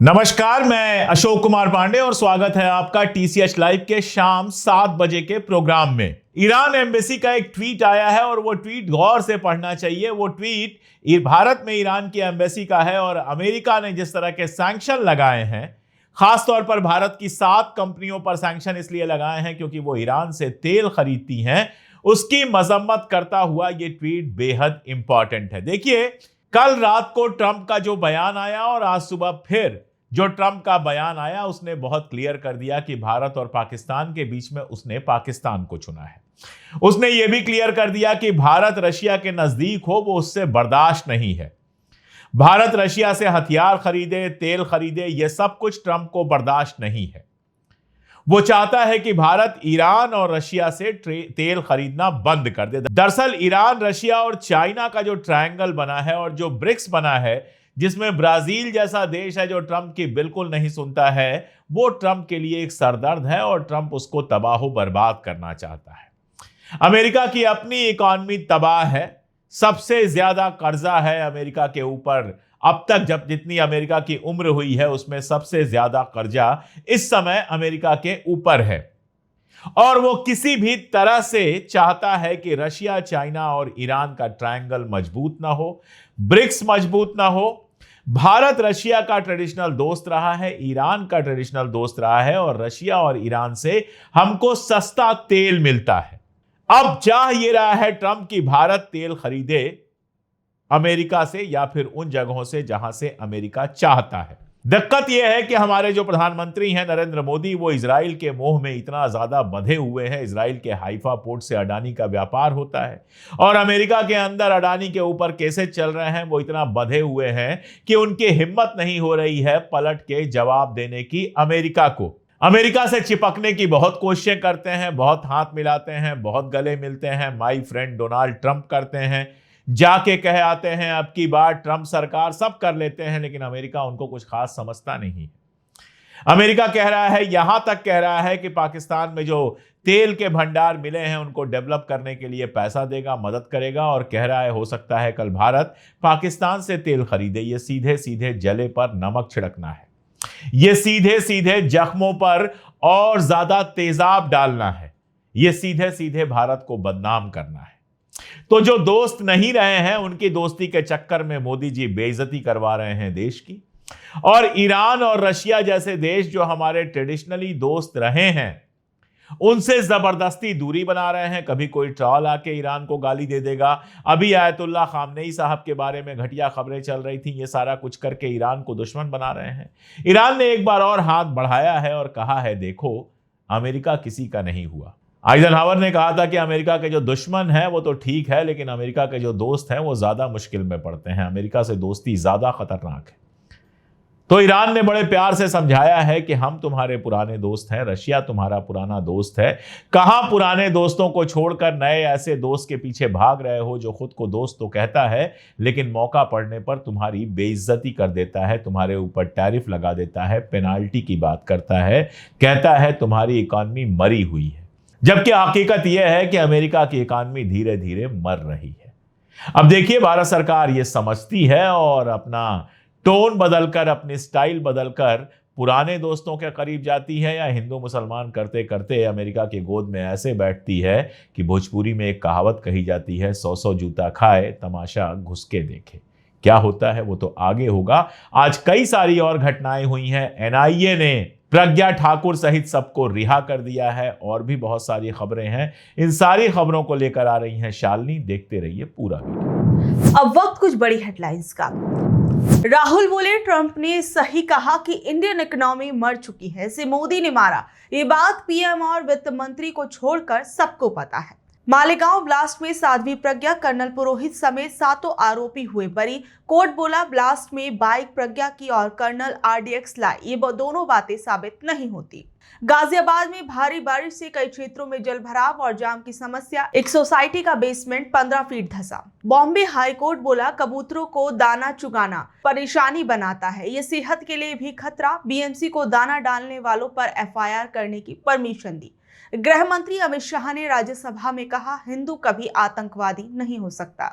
नमस्कार, मैं अशोक कुमार पांडे और स्वागत है आपका टीसीएच लाइव के शाम 7 बजे के प्रोग्राम में। ईरान एम्बेसी का एक ट्वीट आया है और वो ट्वीट गौर से पढ़ना चाहिए। वो ट्वीट भारत में ईरान की एम्बेसी का है और अमेरिका ने जिस तरह के सैंक्शन लगाए हैं, खासतौर पर भारत की 7 कंपनियों पर सैंक्शन इसलिए लगाए हैं क्योंकि वो ईरान से तेल खरीदती हैं, उसकी मजम्मत करता हुआ ये ट्वीट बेहद इंपॉर्टेंट है। देखिए, कल रात को ट्रंप का जो बयान आया और आज सुबह फिर जो ट्रंप का बयान आया, उसने बहुत क्लियर कर दिया कि भारत और पाकिस्तान के बीच में उसने पाकिस्तान को चुना है। उसने यह भी क्लियर कर दिया कि भारत रशिया के नजदीक हो वो उससे बर्दाश्त नहीं है। भारत रशिया से हथियार खरीदे, तेल खरीदे, यह सब कुछ ट्रंप को बर्दाश्त नहीं है। वो चाहता है कि भारत ईरान और रशिया से तेल खरीदना बंद कर दे। दरअसल ईरान, रशिया और चाइना का जो ट्रायंगल बना है और जो ब्रिक्स बना है, जिसमें ब्राजील जैसा देश है जो ट्रंप की बिल्कुल नहीं सुनता है, वो ट्रंप के लिए एक सरदर्द है और ट्रंप उसको तबाह बर्बाद करना चाहता है। अमेरिका की अपनी इकॉनमी तबाह है। सबसे ज्यादा कर्जा है अमेरिका के ऊपर। अब तक जब जितनी अमेरिका की उम्र हुई है उसमें सबसे ज्यादा कर्जा इस समय अमेरिका के ऊपर है और वो किसी भी तरह से चाहता है कि रशिया, चाइना और ईरान का ट्रायंगल मजबूत ना हो, ब्रिक्स मजबूत ना हो। भारत रशिया का ट्रेडिशनल दोस्त रहा है, ईरान का ट्रेडिशनल दोस्त रहा है और रशिया और ईरान से हमको सस्ता तेल मिलता है। अब चाह ये रहा है ट्रंप की भारत तेल खरीदे अमेरिका से या फिर उन जगहों से जहां से अमेरिका चाहता है। दिक्कत यह है कि हमारे जो प्रधानमंत्री हैं नरेंद्र मोदी, वो इजराइल के मोह में इतना ज्यादा बंधे हुए हैं। इजराइल के हाइफा पोर्ट से अडानी का व्यापार होता है और अमेरिका के अंदर अडानी के ऊपर केसेस चल रहे हैं। वो इतना बंधे हुए हैं कि उनकी हिम्मत नहीं हो रही है पलट के जवाब देने की अमेरिका को। अमेरिका से चिपकने की बहुत कोशिशें करते हैं, बहुत हाथ मिलाते हैं, बहुत गले मिलते हैं, माई फ्रेंड डोनाल्ड ट्रंप करते हैं, जाके कह आते हैं अब की बार ट्रंप सरकार, सब कर लेते हैं, लेकिन अमेरिका उनको कुछ खास समझता नहीं। अमेरिका कह रहा है, यहां तक कह रहा है कि पाकिस्तान में जो तेल के भंडार मिले हैं उनको डेवलप करने के लिए पैसा देगा, मदद करेगा और कह रहा है हो सकता है कल भारत पाकिस्तान से तेल खरीदे। ये सीधे सीधे जले पर नमक छिड़कना है, ये सीधे सीधे जख्मों पर और ज्यादा तेजाब डालना है, ये सीधे सीधे भारत को बदनाम करना है। तो जो दोस्त नहीं रहे हैं उनकी दोस्ती के चक्कर में मोदी जी बेइज्जती करवा रहे हैं देश की। और ईरान और रशिया जैसे देश जो हमारे ट्रेडिशनली दोस्त रहे हैं, उनसे जबरदस्ती दूरी बना रहे हैं। कभी कोई ट्रॉल आके ईरान को गाली दे देगा। अभी आयतुल्लाह खामनेई साहब के बारे में घटिया खबरें चल रही थी। ये सारा कुछ करके ईरान को दुश्मन बना रहे हैं। ईरान ने एक बार और हाथ बढ़ाया है और कहा है, देखो अमेरिका किसी का नहीं हुआ। आइजनहावर ने कहा था कि अमेरिका के जो दुश्मन हैं वो तो ठीक है, लेकिन अमेरिका के जो दोस्त हैं वो ज्यादा मुश्किल में पड़ते हैं। अमेरिका से दोस्ती ज्यादा खतरनाक है। तो ईरान ने बड़े प्यार से समझाया है कि हम तुम्हारे पुराने दोस्त हैं, रशिया तुम्हारा पुराना दोस्त है। कहां पुराने दोस्तों को छोड़कर नए ऐसे दोस्त के पीछे भाग रहे हो जो खुद को दोस्त तो कहता है लेकिन मौका पड़ने पर तुम्हारी बेइज्जती कर देता है, तुम्हारे ऊपर टैरिफ लगा देता है, पेनाल्टी की बात करता है, कहता है तुम्हारी इकॉनमी मरी हुई है। जबकि हकीकत यह है कि अमेरिका की इकॉनमी धीरे धीरे मर रही है। अब देखिए, भारत सरकार ये समझती है और अपना टोन बदलकर, अपनी स्टाइल बदलकर पुराने दोस्तों के करीब जाती है या हिंदू मुसलमान करते करते अमेरिका की गोद में ऐसे बैठती है कि भोजपुरी में एक कहावत कही जाती है, 100 जूता खाए तमाशा घुस के देखे। क्या होता है वो तो आगे होगा। आज कई सारी और घटनाएं हुई हैं। एनआईए ने प्रज्ञा ठाकुर सहित सबको रिहा कर दिया है और भी बहुत सारी खबरें हैं। इन सारी खबरों को लेकर आ रही हैं शालिनी। देखते रहिए पूरा वीडियो। अब वक्त कुछ बड़ी हेडलाइंस का। राहुल बोले, ट्रंप ने सही कहा कि इंडियन इकोनॉमी मर चुकी है, इसे मोदी ने मारा। ये बात पीएम और वित्त मंत्री को छोड़कर सबको पता है। मालेगांव ब्लास्ट में साध्वी प्रज्ञा, कर्नल पुरोहित समेत 7 आरोपी हुए बरी। कोर्ट बोला, ब्लास्ट में बाइक प्रज्ञा की और कर्नल आरडीएक्स लाई, ये दोनों बातें साबित नहीं होती। गाजियाबाद में भारी बारिश से कई क्षेत्रों में जलभराव और जाम की समस्या। एक सोसाइटी का बेसमेंट 15 फीट धंसा। बॉम्बे हाई कोर्ट बोला, कबूतरों को दाना चुगाना परेशानी बनाता है, ये सेहत के लिए भी खतरा। बीएमसी को दाना डालने वालों पर एफआईआर करने की परमिशन दी। गृह मंत्री अमित शाह ने राज्यसभा में कहा, हिंदू कभी आतंकवादी नहीं हो सकता।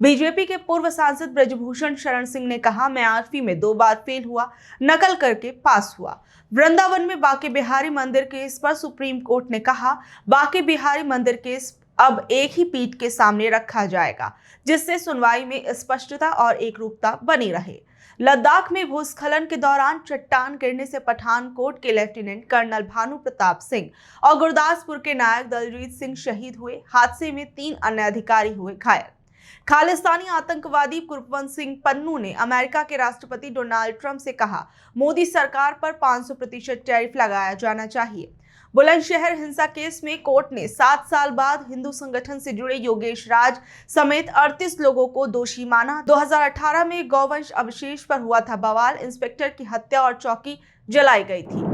बीजेपी के पूर्व सांसद ब्रजभूषण शरण सिंह ने कहा, मैं 8वीं में 2 बार फेल हुआ, नकल करके पास हुआ। वृंदावन में बांके बिहारी मंदिर केस पर सुप्रीम कोर्ट ने कहा, बांके बिहारी मंदिर केस अब एक ही पीठ के सामने रखा जाएगा, जिससे सुनवाई में स्पष्टता और एकरूपता बनी रहे। लद्दाख में भूस्खलन के दौरान चट्टान गिरने से पठानकोट के लेफ्टिनेंट कर्नल भानु प्रताप सिंह और गुरदासपुर के नायक दलजीत सिंह शहीद हुए। हादसे में 3 अन्य अधिकारी हुए घायल। खालिस्तानी आतंकवादी गुरवंत सिंह पन्नू ने अमेरिका के राष्ट्रपति डोनाल्ड ट्रंप से कहा, मोदी सरकार पर 500% टैरिफ लगाया जाना चाहिए। बुलंदशहर हिंसा केस में कोर्ट ने 7 साल बाद हिंदू संगठन से जुड़े योगेश राज समेत 38 लोगों को दोषी माना। 2018 में गौवंश अवशेष पर हुआ था बवाल, इंस्पेक्टर की हत्या और चौकी जलाई गई थी।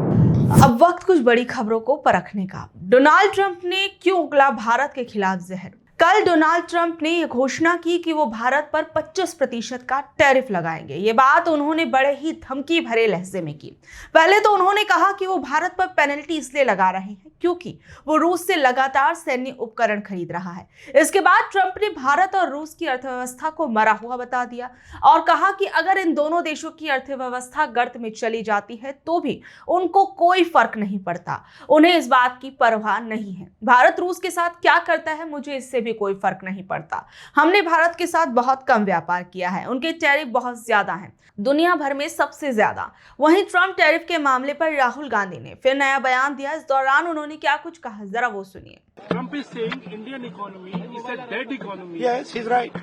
अब वक्त कुछ बड़ी खबरों को परखने का। डोनाल्ड ट्रंप ने क्यों उगला भारत के खिलाफ जहर? कल डोनाल्ड ट्रंप ने यह घोषणा की कि वो भारत पर 25% का टैरिफ लगाएंगे। ये बात उन्होंने बड़े ही धमकी भरे लहजे में की। पहले तो उन्होंने कहा कि वो भारत पर पेनल्टी इसलिए लगा रहे हैं क्योंकि वो रूस से लगातार सैन्य उपकरण खरीद रहा है। इसके बाद ट्रंप ने भारत और रूस की अर्थव्यवस्था को मरा हुआ बता दिया और कहा कि अगर इन दोनों देशों की अर्थव्यवस्था गर्त में चली जाती है तो भी उनको कोई फर्क नहीं पड़ता, उन्हें इस बात की परवाह नहीं है। भारत रूस के साथ क्या करता है मुझे इससे भी कोई फर्क नहीं पड़ता। हमने भारत के साथ बहुत कम व्यापार किया है, उनके टैरिफ बहुत ज्यादा हैं, दुनिया भर में सबसे ज्यादा। वहीं ट्रंप टैरिफ के मामले पर राहुल गांधी ने फिर नया बयान दिया। इस दौरान उन्होंने क्या कुछ कहा, जरा वो सुनिए। Trump is saying Indian economy is a dead economy. Yes, he's right.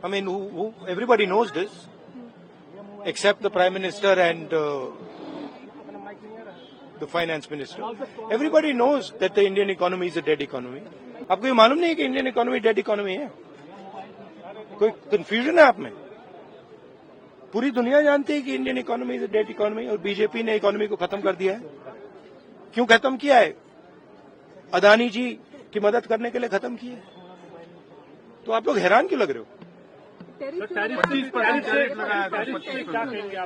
I mean, everybody knows this, except the Prime Minister and the Finance Minister. Everybody knows that the Indian economy is a dead economy. आपको ये मालूम नहीं है कि Indian economy dead economy है? कोई confusion है आप में? पूरी दुनिया जानती है कि Indian economy is a dead economy और बीजेपी ने इकोनॉमी को खत्म कर दिया है। क्यों खत्म किया है? अदानी जी की मदद करने के लिए खत्म किया है। तो आप लोग हैरान क्यों लग रहे हो?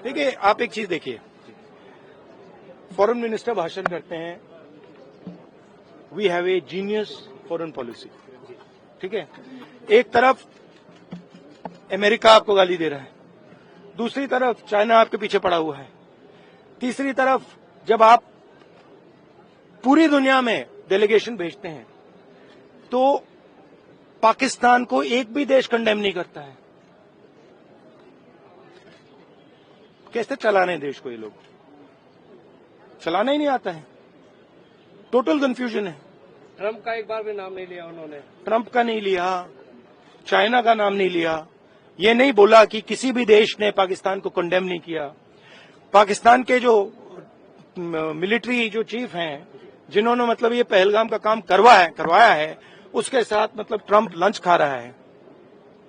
देखिए, आप एक चीज देखिए, फॉरेन मिनिस्टर भाषण करते हैं, we have a genius foreign policy, ठीक है। एक तरफ अमेरिका आपको गाली दे रहा है, दूसरी तरफ चाइना आपके पीछे पड़ा हुआ है, तीसरी तरफ जब आप पूरी दुनिया में डेलीगेशन भेजते हैं तो पाकिस्तान को एक भी देश कंडेम नहीं करता है। कैसे चलाने देश को? ये लोग चलाना ही नहीं आता है। टोटल कंफ्यूजन है। ट्रंप का एक बार भी नाम नहीं लिया उन्होंने। ट्रंप का नहीं लिया, चाइना का नाम नहीं लिया, ये नहीं बोला कि किसी भी देश ने पाकिस्तान को कंडेम नहीं किया। पाकिस्तान के जो मिलिट्री जो चीफ हैं, जिन्होंने मतलब ये पहलगाम का काम करवाया है, उसके साथ मतलब ट्रंप लंच खा रहा है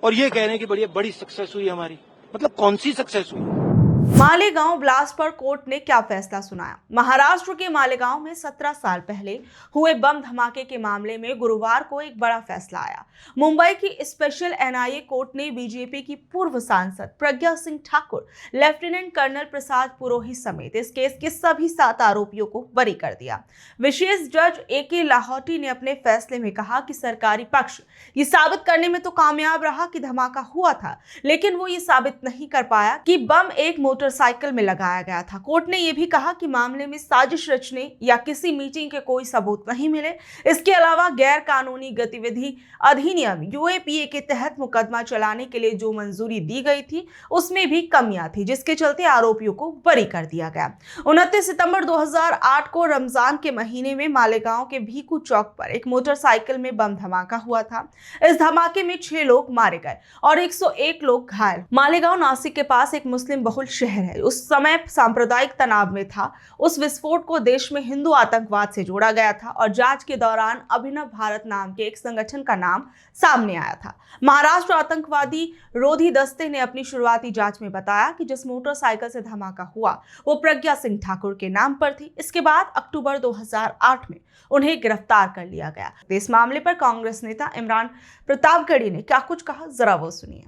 और ये कह रहे हैं कि बड़ी सक्सेस हुई हमारी। मतलब कौन सी सक्सेस हुई? मालेगांव ब्लास्ट पर कोर्ट ने क्या फैसला सुनाया? महाराष्ट्र के मालेगांव में 17 साल पहले हुए बम धमाके के मामले में गुरुवार को एक बड़ा फैसला आया। मुंबई की स्पेशल एनआईए कोर्ट ने बीजेपी की पूर्व सांसद प्रज्ञा सिंह ठाकुर, लेफ्टिनेंट कर्नल प्रसाद पुरोहित समेत इस केस के सभी 7 आरोपियों को बरी कर दिया। विशेष जज ए.के. लाहौटी ने अपने फैसले में कहा कि सरकारी पक्ष ये साबित करने में तो कामयाब रहा कि धमाका हुआ था, लेकिन वो ये साबित नहीं कर पाया कि बम एक मोटरसाइकिल में लगाया गया था। कोर्ट ने यह भी कहा कि मामले में साजिश रचने या किसी मीटिंग के कोई सबूत नहीं मिले। इसके अलावा गैर कानूनी गतिविधि अधिनियम यूएपीए के तहत मुकदमा चलाने के लिए जो मंजूरी दी गई थी उसमें भी कमियां थी, जिसके चलते आरोपियों को बरी कर दिया गया। 29 सितंबर 2008 को रमजान के महीने में मालेगांव के भीकू चौक पर एक मोटरसाइकिल में बम धमाका हुआ था। इस धमाके में 6 लोग मारे गए और 101 लोग घायल। मालेगांव नासिक के पास एक मुस्लिम बहुल शहर है, उस समय सांप्रदायिक तनाव में था। उस विस्फोट को देश में हिंदू आतंकवाद से जोड़ा गया था और जांच के दौरान अभिनव भारत नाम के एक संगठन का नाम सामने आया था। महाराष्ट्र आतंकवादी रोधी दस्ते ने अपनी शुरुआती जांच में बताया कि जिस मोटरसाइकिल से धमाका हुआ वो प्रज्ञा सिंह ठाकुर के नाम पर थी। इसके बाद अक्टूबर 2008 में उन्हें गिरफ्तार कर लिया गया। इस मामले पर कांग्रेस नेता इमरान प्रतापगढ़ी ने क्या कुछ कहा, जरा वो सुनिए।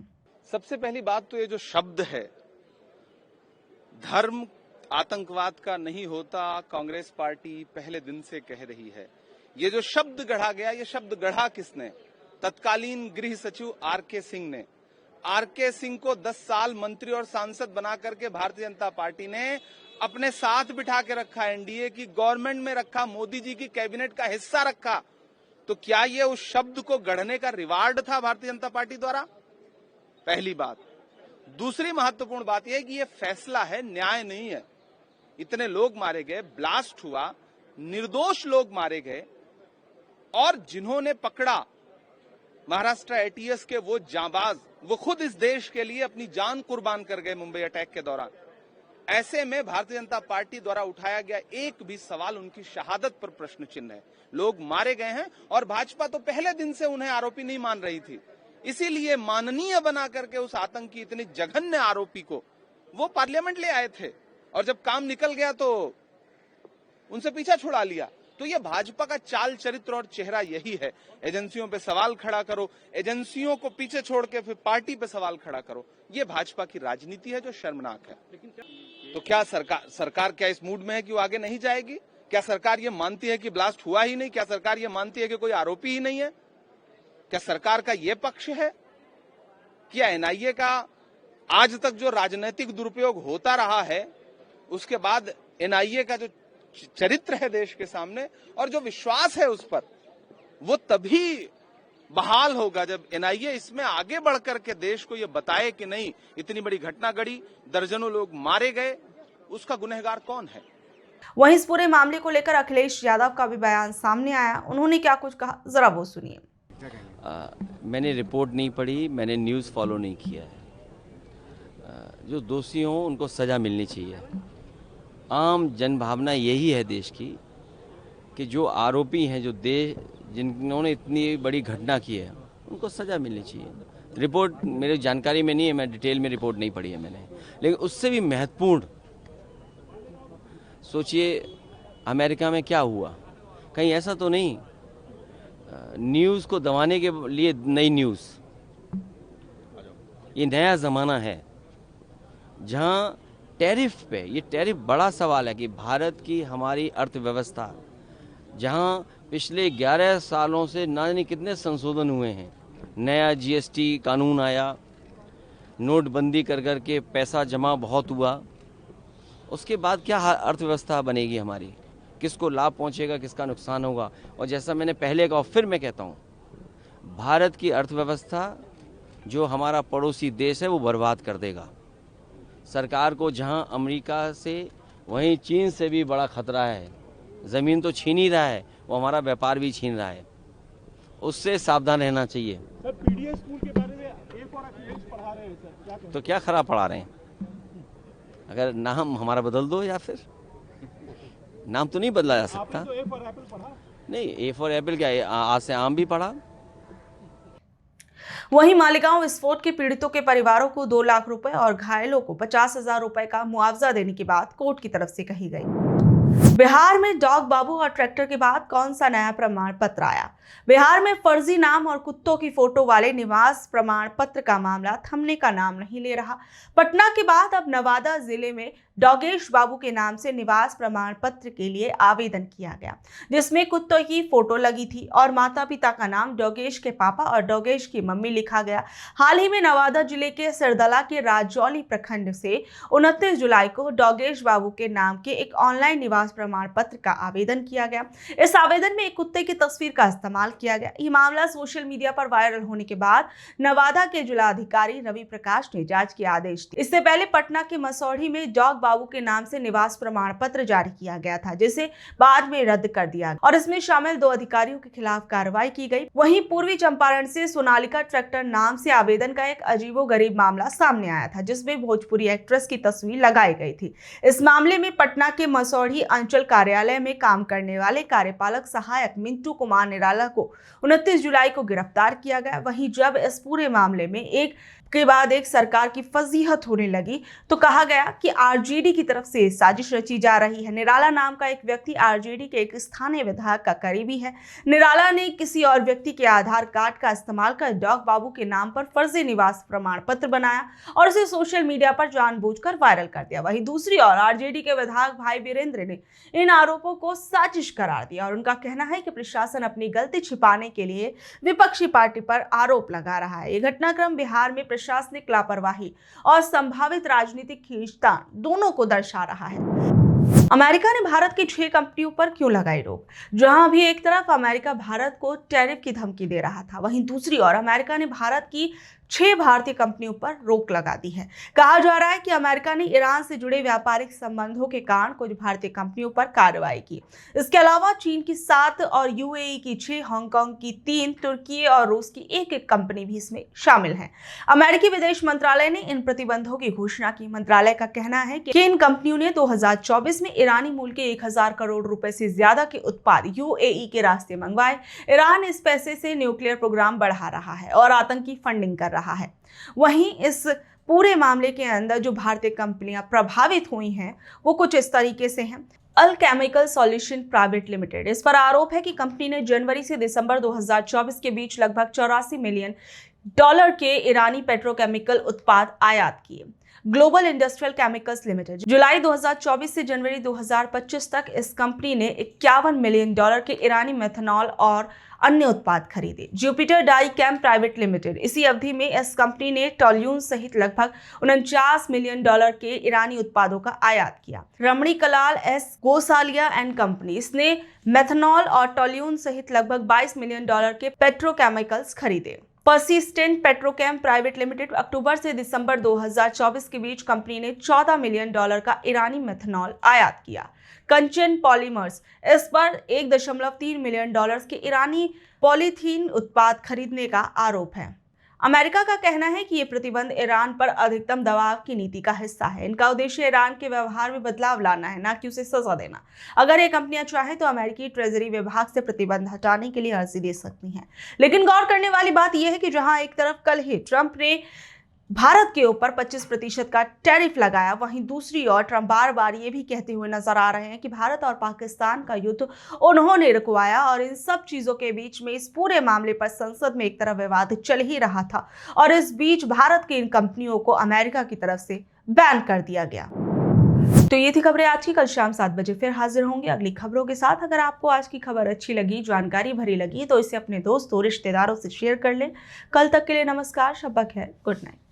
सबसे पहली बात तो ये जो शब्द है, धर्म आतंकवाद का नहीं होता, कांग्रेस पार्टी पहले दिन से कह रही है। ये जो शब्द गढ़ा गया, ये शब्द गढ़ा किसने? तत्कालीन गृह सचिव आर.के. सिंह ने। आर.के. सिंह को 10 साल मंत्री और सांसद बना करके भारतीय जनता पार्टी ने अपने साथ बिठा के रखा, एनडीए की गवर्नमेंट में रखा, मोदी जी की कैबिनेट का हिस्सा रखा। तो क्या ये उस शब्द को गढ़ने का रिवार्ड था भारतीय जनता पार्टी द्वारा? पहली बात। दूसरी महत्वपूर्ण बात यह है कि ये फैसला है, न्याय नहीं है। इतने लोग मारे गए, ब्लास्ट हुआ, निर्दोष लोग मारे गए, और जिन्होंने पकड़ा महाराष्ट्र एटीएस के वो जांबाज, वो खुद इस देश के लिए अपनी जान कुर्बान कर गए मुंबई अटैक के दौरान। ऐसे में भारतीय जनता पार्टी द्वारा उठाया गया एक भी सवाल उनकी शहादत पर प्रश्न चिन्ह है। लोग मारे गए हैं और भाजपा तो पहले दिन से उन्हें आरोपी नहीं मान रही थी, इसीलिए माननीय बना करके उस आतंकी, इतने जघन्य आरोपी को वो पार्लियामेंट ले आए थे, और जब काम निकल गया तो उनसे पीछा छुड़ा लिया। तो ये भाजपा का चाल चरित्र और चेहरा यही है। एजेंसियों पे सवाल खड़ा करो, एजेंसियों को पीछे छोड़ के फिर पार्टी पे सवाल खड़ा करो। ये भाजपा की राजनीति है जो शर्मनाक है। तो क्या सरकार क्या इस मूड में है कि वो आगे नहीं जाएगी? क्या सरकार ये मानती है कि ब्लास्ट हुआ ही नहीं? क्या सरकार ये मानती है कि कोई आरोपी ही नहीं है? क्या सरकार का ये पक्ष है? क्या एनआईए का आज तक जो राजनीतिक दुरुपयोग होता रहा है, उसके बाद एनआईए का जो चरित्र है देश के सामने और जो विश्वास है उस पर, वो तभी बहाल होगा जब एनआईए इसमें आगे बढ़कर के देश को ये बताए कि नहीं, इतनी बड़ी घटना घटी, दर्जनों लोग मारे गए, उसका गुनहगार कौन है। वहीं इस पूरे मामले को लेकर अखिलेश यादव का भी बयान सामने आया। उन्होंने क्या कुछ कहा, जरा वो सुनिए। मैंने रिपोर्ट नहीं पढ़ी, मैंने न्यूज़ फॉलो नहीं किया है। जो दोषी हों उनको सज़ा मिलनी चाहिए। आम जनभावना यही है देश की कि जो आरोपी हैं, जो जिन्होंने इतनी बड़ी घटना की है, उनको सज़ा मिलनी चाहिए। रिपोर्ट मेरी जानकारी में नहीं है, मैं डिटेल में रिपोर्ट नहीं पढ़ी है मैंने। लेकिन उससे भी महत्वपूर्ण सोचिए अमेरिका में क्या हुआ। कहीं ऐसा तो नहीं न्यूज़ को दबाने के लिए नई न्यूज़, ये नया ज़माना है जहाँ टैरिफ पे, ये टैरिफ बड़ा सवाल है कि भारत की हमारी अर्थव्यवस्था, जहाँ पिछले 11 सालों से ना जाने कितने संशोधन हुए हैं, नया जीएसटी कानून आया, नोटबंदी कर कर के पैसा जमा बहुत हुआ, उसके बाद क्या अर्थव्यवस्था बनेगी हमारी, किसको लाभ पहुंचेगा, किसका नुकसान होगा। और जैसा मैंने पहले कहा, फिर मैं कहता हूं, भारत की अर्थव्यवस्था जो हमारा पड़ोसी देश है वो बर्बाद कर देगा। सरकार को जहां अमेरिका से वहीं चीन से भी बड़ा खतरा है, ज़मीन तो छीन ही रहा है, वो हमारा व्यापार भी छीन रहा है, उससे सावधान रहना चाहिए। सर, पीडीएस स्कूल के बारे में एक और अखिलेश पढ़ा रहे हैं सर, क्या तो क्या खराब पढ़ा रहे हैं? अगर नाम हमारा बदल दो, या फिर नाम तो नहीं बदला जा सकता। तो ए फॉर एप्पल पढ़ा? नहीं, ए फॉर एप्पल क्या, आज से आम भी पढ़ा। वहीं मालेगांव विस्फोट के पीड़ितों के परिवारों को 2 लाख रुपए और घायलों को 50,000 रुपए का मुआवजा देने की बात कोर्ट की तरफ से कही गई। बिहार में डॉग बाबू और ट्रैक्टर के बाद कौन सा नया प्रमाण पत्र आया? बिहार में फर्जी नाम और कुत्तों की फोटो वाले निवास प्रमाण पत्र का मामला थमने का नाम नहीं ले रहा। पटना के बाद अब नवादा जिले में डॉगेश बाबू के नाम से निवास प्रमाण पत्र के लिए आवेदन किया गया, जिसमें कुत्तों की फोटो लगी थी और माता पिता का नाम डॉगेश के पापा और डॉगेश की मम्मी लिखा गया। हाल ही में नवादा जिले के सिरदला के राजौली प्रखंड से 29 जुलाई को डॉगेश बाबू के नाम के एक ऑनलाइन निवास प्रमाण पत्र का आवेदन किया गया। इस आवेदन में एक कुत्ते की तस्वीर का इस्तेमाल किया गया। ये मामला सोशल मीडिया पर वायरल होने के बाद नवादा के जिलाधिकारी रवि प्रकाश ने जांच के आदेश दिए। इससे पहले पटना के मसौढ़ी में डॉग बाबू के नाम से निवास प्रमाण पत्र जारी किया गया था, जिसे बाद में रद्द कर दिया और इसमें शामिल 2 अधिकारियों के खिलाफ कार्रवाई की गई। वहीं पूर्वी चंपारण से सोनालिका ट्रैक्टर नाम से आवेदन का एक अजीबोगरीब मामला सामने आया था, जिसमें भोजपुरी एक्ट्रेस की तस्वीर लगाई गई थी। इस मामले में पटना के मसौढ़ी अंचल कार्यालय में काम करने वाले कार्यपालक सहायक मिंटू कुमार निराला को 29 जुलाई को गिरफ्तार किया गया। वहीं जब इस पूरे मामले में एक के बाद एक सरकार की फजीहत होने लगी तो कहा गया कि आरजेडी की तरफ से साजिश रची जा रही है। निराला नाम का एक व्यक्ति आरजेडी के एक स्थानीय विधायक का करीबी है। निराला ने किसी और व्यक्ति के आधार कार्ड का इस्तेमाल कर डॉग बाबू के नाम पर फर्जी निवास प्रमाण पत्र बनाया और उसे सोशल मीडिया पर जानबूझकर वायरल कर दिया। वहीं दूसरी ओर आरजेडी के विधायक भाई वीरेंद्र ने इन आरोपों को साजिश करार दिया और उनका कहना है कि प्रशासन अपनी गलती छिपाने के लिए विपक्षी पार्टी पर आरोप लगा रहा है। ये घटनाक्रम बिहार में प्रशासनिक लापरवाही और संभावित राजनीतिक खींचतान दोनों को दर्शा रहा है। अमेरिका ने भारत की 6 कंपनियों पर क्यों लगाई रोक? जहां भी एक तरफ अमेरिका भारत को टैरिफ की धमकी दे रहा था, वहीं दूसरी ओर अमेरिका ने भारत की 6 भारतीय कंपनियों पर रोक लगा दी है। कहा जा रहा है कि अमेरिका ने ईरान से जुड़े व्यापारिक संबंधों के कारण कुछ भारतीय कंपनियों पर कार्रवाई की। इसके अलावा चीन की 7 और यूएई की 6, हांगकांग की 3, तुर्की और रूस की 1 कंपनी भी इसमें शामिल है। अमेरिकी विदेश मंत्रालय ने इन प्रतिबंधों की घोषणा की। मंत्रालय का कहना है कि इन कंपनियों ने 2024 में ईरानी मूल के 1000 करोड़ रुपए से ज्यादा के उत्पाद यूएई के रास्ते मंगवाए। ईरान इस पैसे से न्यूक्लियर प्रोग्राम बढ़ा रहा है और आतंकी फंडिंग कर रहा है। वहीं इस पूरे मामले के अंदर जो भारतीय कंपनियां प्रभावित हुई हैं वो कुछ इस तरीके से हैं। अल्केमिकल सॉल्यूशन प्राइवेट लिमिटेड, इस पर आरोप है कि कंपनी ने जनवरी से दिसंबर 2024 के बीच लगभग $84 मिलियन के ईरानी पेट्रोकेमिकल उत्पाद आयात किए। ग्लोबल इंडस्ट्रियल केमिकल्स लिमिटेड, जुलाई 2024 से जनवरी 2025 तक इस कंपनी ने $51 मिलियन के ईरानी मेथनॉल और अन्य उत्पाद खरीदे। जुपिटर डाई केम प्राइवेट लिमिटेड, इसी अवधि में इस कंपनी ने टोल्यून सहित लगभग $49 मिलियन के ईरानी उत्पादों का आयात किया। रमणी Kalal S Gosalia and company, इसने मेथनॉल और टोल्यून सहित लगभग $22 मिलियन के पेट्रोकेमिकल्स खरीदे। पर्सिस्टेंट पेट्रोकेम प्राइवेट लिमिटेड, अक्टूबर से दिसंबर 2024 के बीच कंपनी ने $14 मिलियन का ईरानी मेथनॉल आयात किया। कंचन पॉलीमर्स, इस पर $1.3 मिलियन के ईरानी पॉलीथीन उत्पाद खरीदने का आरोप है। अमेरिका का कहना है कि ये प्रतिबंध ईरान पर अधिकतम दबाव की नीति का हिस्सा है। इनका उद्देश्य ईरान के व्यवहार में बदलाव लाना है, ना कि उसे सजा देना। अगर ये कंपनियां चाहें तो अमेरिकी ट्रेजरी विभाग से प्रतिबंध हटाने के लिए अर्जी दे सकती हैं। लेकिन गौर करने वाली बात यह है कि जहां एक तरफ कल ही ट्रंप ने भारत के ऊपर 25% का टैरिफ लगाया, वहीं दूसरी ओर ट्रंप बार बार ये भी कहते हुए नजर आ रहे हैं कि भारत और पाकिस्तान का युद्ध उन्होंने रुकवाया। और इन सब चीजों के बीच में इस पूरे मामले पर संसद में एक तरफ विवाद चल ही रहा था और इस बीच भारत की इन कंपनियों को अमेरिका की तरफ से बैन कर दिया गया। तो ये थी खबरें आज की। कल शाम 7 बजे फिर हाजिर होंगे अगली खबरों के साथ। अगर आपको आज की खबर अच्छी लगी, जानकारी भरी लगी तो इसे अपने दोस्तों, रिश्तेदारों से शेयर कर लें। कल तक के लिए नमस्कार, शब्बा खैर, गुड नाइट।